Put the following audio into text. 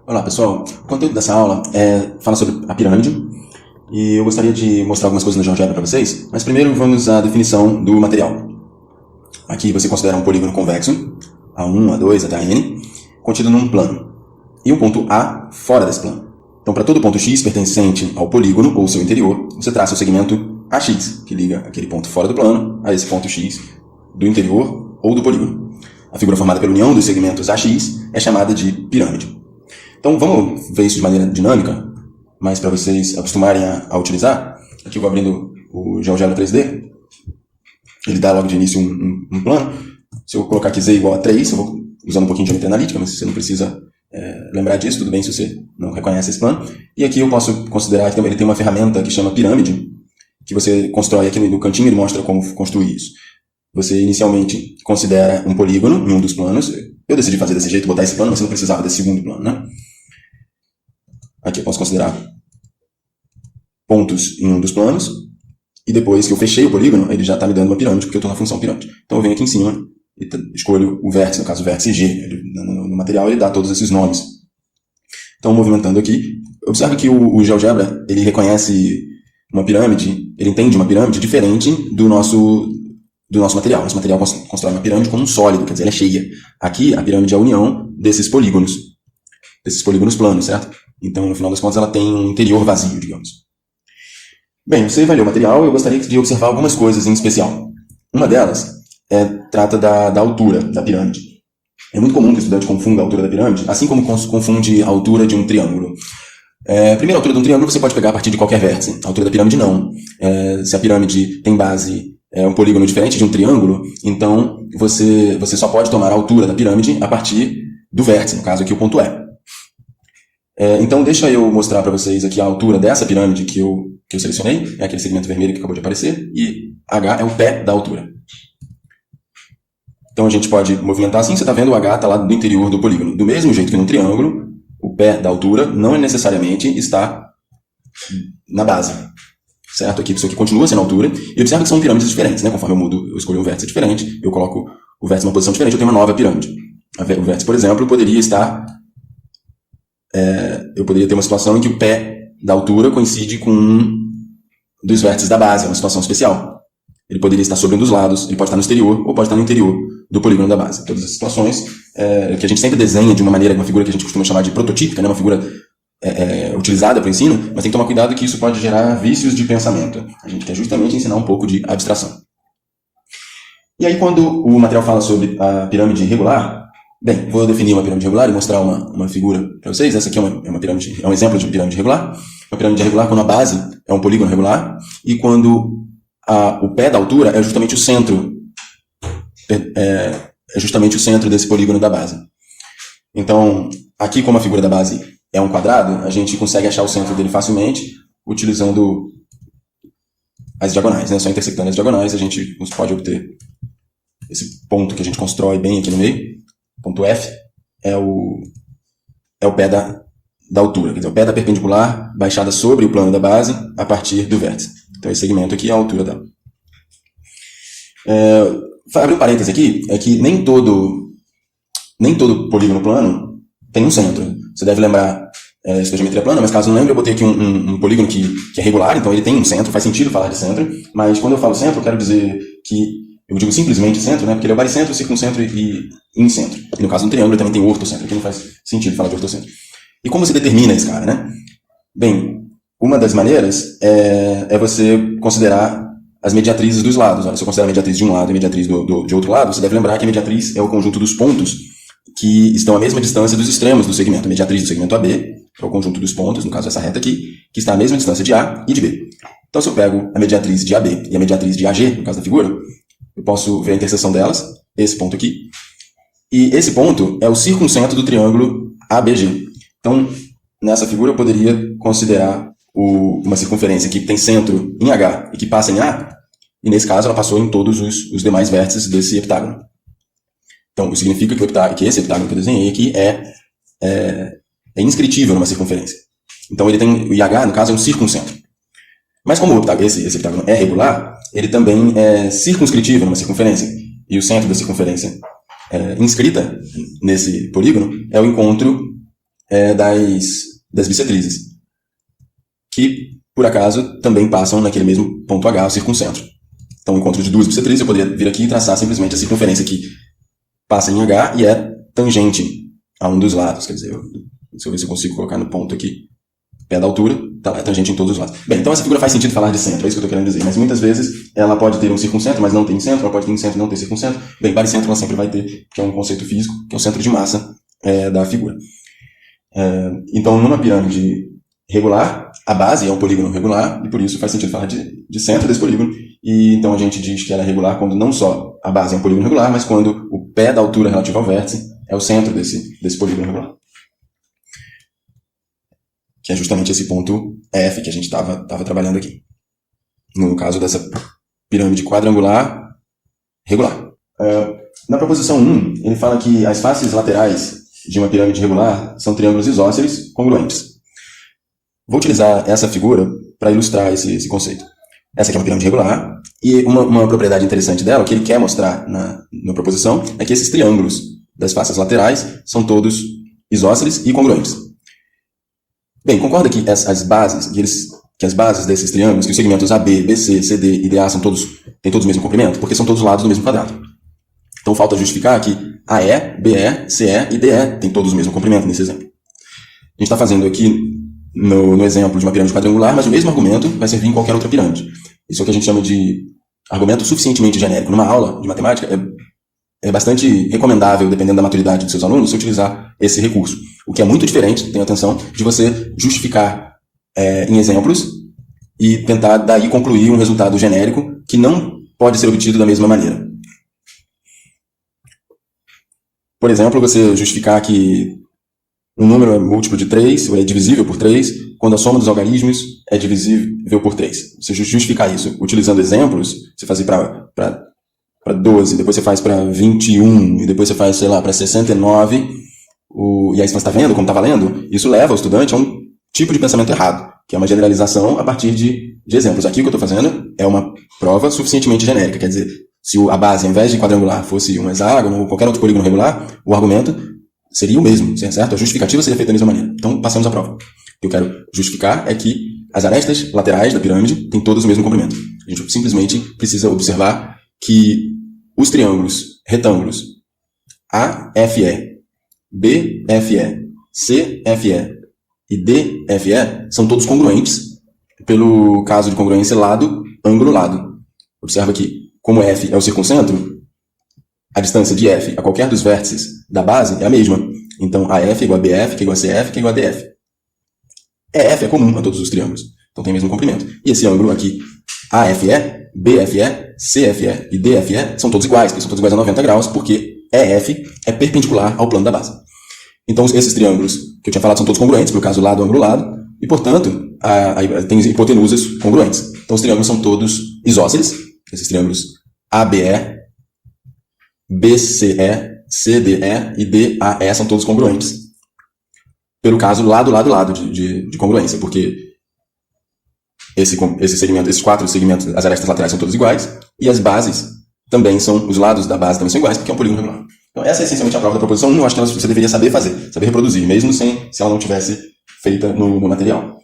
Olá pessoal, o conteúdo dessa aula fala sobre a pirâmide e eu gostaria de mostrar algumas coisas no GeoGebra para vocês, mas primeiro vamos à definição do material. Aqui você considera um polígono convexo, A1, A2, até N, contido num plano, e um ponto A fora desse plano. Então para todo ponto X pertencente ao polígono ou seu interior, você traça o segmento AX, que liga aquele ponto fora do plano a esse ponto X do interior ou do polígono. A figura formada pela união dos segmentos AX é chamada de pirâmide. Então vamos ver isso de maneira dinâmica, mas para vocês acostumarem a utilizar. Aqui eu vou abrindo o GeoGebra 3D, ele dá logo de início um plano. Se eu colocar aqui z igual a 3, eu vou usando um pouquinho de geometria analítica, mas você não precisa lembrar disso, tudo bem se você não reconhece esse plano. E aqui eu posso considerar que ele tem uma ferramenta que chama pirâmide, que você constrói aqui no cantinho, ele mostra como construir isso. Você inicialmente considera um polígono em um dos planos. Eu decidi fazer desse jeito, botar esse plano, mas você não precisava desse segundo plano, né? Aqui eu posso considerar pontos em um dos planos, e depois que eu fechei o polígono, ele já está me dando uma pirâmide, porque eu estou na função pirâmide. Então eu venho aqui em cima e escolho o vértice, no caso o vértice G. No material ele dá todos esses nomes. Então movimentando aqui, observe que o GeoGebra, ele reconhece uma pirâmide, ele entende uma pirâmide diferente do nosso material. Nosso material constrói uma pirâmide como um sólido, quer dizer, ela é cheia. Aqui a pirâmide é a união desses polígonos planos, certo? Então, no final das contas, ela tem um interior vazio, digamos. Bem, você vai ler o material e eu gostaria de observar algumas coisas em especial. Uma delas trata da altura da pirâmide. É muito comum que o estudante confunda a altura da pirâmide, assim como confunde a altura de um triângulo. Primeiro, a altura de um triângulo você pode pegar a partir de qualquer vértice. A altura da pirâmide não. Se a pirâmide tem base um polígono diferente de um triângulo, então você só pode tomar a altura da pirâmide a partir do vértice, no caso aqui o ponto E. Então deixa eu mostrar para vocês aqui a altura dessa pirâmide que eu selecionei, é aquele segmento vermelho que acabou de aparecer, e H é o pé da altura. Então a gente pode movimentar assim, você está vendo o H está lá do interior do polígono. Do mesmo jeito que no triângulo, o pé da altura não necessariamente está na base. Certo? Aqui, isso aqui continua sendo a altura, e observa que são pirâmides diferentes, né? Conforme eu escolho um vértice diferente, eu coloco o vértice numa posição diferente, eu tenho uma nova pirâmide. O vértice, por exemplo, poderia estar... eu poderia ter uma situação em que o pé da altura coincide com um dos vértices da base, é uma situação especial. Ele poderia estar sobre um dos lados, ele pode estar no exterior ou pode estar no interior do polígono da base. Todas as situações que a gente sempre desenha de uma maneira, uma figura que a gente costuma chamar de prototípica, né? Uma figura utilizada para o ensino, mas tem que tomar cuidado que isso pode gerar vícios de pensamento. A gente quer justamente ensinar um pouco de abstração. E aí, quando o material fala sobre a pirâmide regular, bem, vou definir uma pirâmide regular e mostrar uma figura para vocês. Essa aqui é uma pirâmide, é um exemplo de pirâmide regular. Uma pirâmide regular quando a base é um polígono regular e quando o pé da altura é justamente o centro, desse polígono da base. Então, aqui como a figura da base é um quadrado, a gente consegue achar o centro dele facilmente utilizando as diagonais, né? Só intersectando as diagonais a gente pode obter esse ponto que a gente constrói bem aqui no meio. Ponto F é o pé da altura, quer dizer, o pé da perpendicular baixada sobre o plano da base a partir do vértice. Então esse segmento aqui é a altura dela. Abrir um parêntese aqui, é que nem todo polígono plano tem um centro. Você deve lembrar isso da geometria plana, mas caso não lembre, eu botei aqui um polígono que é regular, então ele tem um centro, faz sentido falar de centro, mas quando eu falo centro, eu quero dizer que eu digo simplesmente centro, né? Porque ele é o baricentro, circuncentro e incentro. E no caso do triângulo também tem o ortocentro, aqui não faz sentido falar de ortocentro. E como você determina esse cara, né? Bem, uma das maneiras é você considerar as mediatrizes dos lados. Olha, se eu considerar a mediatriz de um lado e a mediatriz de outro lado, você deve lembrar que a mediatriz é o conjunto dos pontos que estão à mesma distância dos extremos do segmento. A mediatriz do segmento AB é o conjunto dos pontos, no caso essa reta aqui, que está à mesma distância de A e de B. Então se eu pego a mediatriz de AB e a mediatriz de AG, no caso da figura, eu posso ver a interseção delas, esse ponto aqui, e esse ponto é o circuncentro do triângulo ABG. Então, nessa figura eu poderia considerar uma circunferência que tem centro em H e que passa em A, e nesse caso ela passou em todos os demais vértices desse heptágono. Então, isso significa que esse heptágono que eu desenhei aqui é inscritível numa circunferência. Então, ele tem, o IH, no caso, é um circuncentro. Mas como esse heptágono é regular, ele também é circunscritível numa circunferência. E o centro da circunferência inscrita nesse polígono é o encontro das bissetrizes, que, por acaso, também passam naquele mesmo ponto H, o circuncentro. Então, o encontro de duas bissetrizes, eu poderia vir aqui e traçar simplesmente a circunferência que passa em H e é tangente a um dos lados. Quer dizer, deixa eu ver se eu consigo colocar no ponto aqui, pé da altura, tá lá, é tangente em todos os lados. Bem, então essa figura faz sentido falar de centro, é isso que eu estou querendo dizer. Mas muitas vezes ela pode ter um circuncentro, mas não tem centro, ela pode ter um centro e não ter circuncentro. Bem, baricentro ela sempre vai ter, que é um conceito físico, que é o centro de massa da figura. Então, numa pirâmide regular, a base é um polígono regular, e por isso faz sentido falar de centro desse polígono. E então a gente diz que ela é regular quando não só a base é um polígono regular, mas quando o pé da altura relativa ao vértice é o centro desse polígono regular. Que é justamente esse ponto F que a gente estava trabalhando aqui. No caso dessa pirâmide quadrangular regular. Na proposição 1, ele fala que as faces laterais de uma pirâmide regular são triângulos isósceles congruentes. Vou utilizar essa figura para ilustrar esse conceito. Essa aqui é uma pirâmide regular, e uma propriedade interessante dela, que ele quer mostrar na proposição, é que esses triângulos das faces laterais são todos isósceles e congruentes. Bem, concorda que as bases desses triângulos, que os segmentos AB, BC, CD e DA têm todos o mesmo comprimento? Porque são todos os lados do mesmo quadrado. Então falta justificar que AE, BE, CE e DE têm todos o mesmo comprimento nesse exemplo. A gente está fazendo aqui no exemplo de uma pirâmide quadrangular, mas o mesmo argumento vai servir em qualquer outra pirâmide. Isso é o que a gente chama de argumento suficientemente genérico. Numa aula de matemática, é bastante recomendável, dependendo da maturidade dos seus alunos, você utilizar esse recurso. O que é muito diferente, tenha atenção, de você justificar em exemplos e tentar daí concluir um resultado genérico que não pode ser obtido da mesma maneira. Por exemplo, você justificar que um número é múltiplo de 3, ou é divisível por 3, quando a soma dos algarismos é divisível por 3. Você justificar isso utilizando exemplos, você faz para 12, depois você faz para 21, e depois você faz, sei lá, para 69, e aí você está vendo como está valendo, isso leva o estudante a um tipo de pensamento errado, que é uma generalização a partir de exemplos. Aqui o que eu estou fazendo é uma prova suficientemente genérica, quer dizer, se a base, ao invés de quadrangular, fosse um hexágono ou qualquer outro polígono regular, o argumento seria o mesmo, certo? A justificativa seria feita da mesma maneira. Então, passamos à prova. O que eu quero justificar é que as arestas laterais da pirâmide têm todos o mesmo comprimento. A gente simplesmente precisa observar que os triângulos retângulos AFE, BFE, CFE e DFE são todos congruentes pelo caso de congruência lado, ângulo, lado. Observa que, como F é o circuncentro, a distância de F a qualquer dos vértices da base é a mesma. Então, AF é igual a BF, que é igual a CF, que é igual a DF. EF é comum a todos os triângulos. Então, tem o mesmo comprimento. E esse ângulo aqui, AFE, BFE, CFE e DFE, são todos iguais, porque são todos iguais a 90 graus, porque EF é perpendicular ao plano da base. Então, esses triângulos que eu tinha falado são todos congruentes, pelo caso lado, ângulo, lado, e, portanto, tem hipotenusas congruentes. Então, os triângulos são todos isósceles, esses triângulos ABE, BCE, CDE e DAE são todos congruentes. Pelo caso lado, lado, lado de congruência, porque esses 4 segmentos, as arestas laterais são todos iguais, e as bases também são, os lados da base também são iguais, porque é um polígono regular. Então essa é essencialmente a prova da proposição 1, eu acho que você deveria saber fazer, saber reproduzir, mesmo se ela não tivesse feita no material.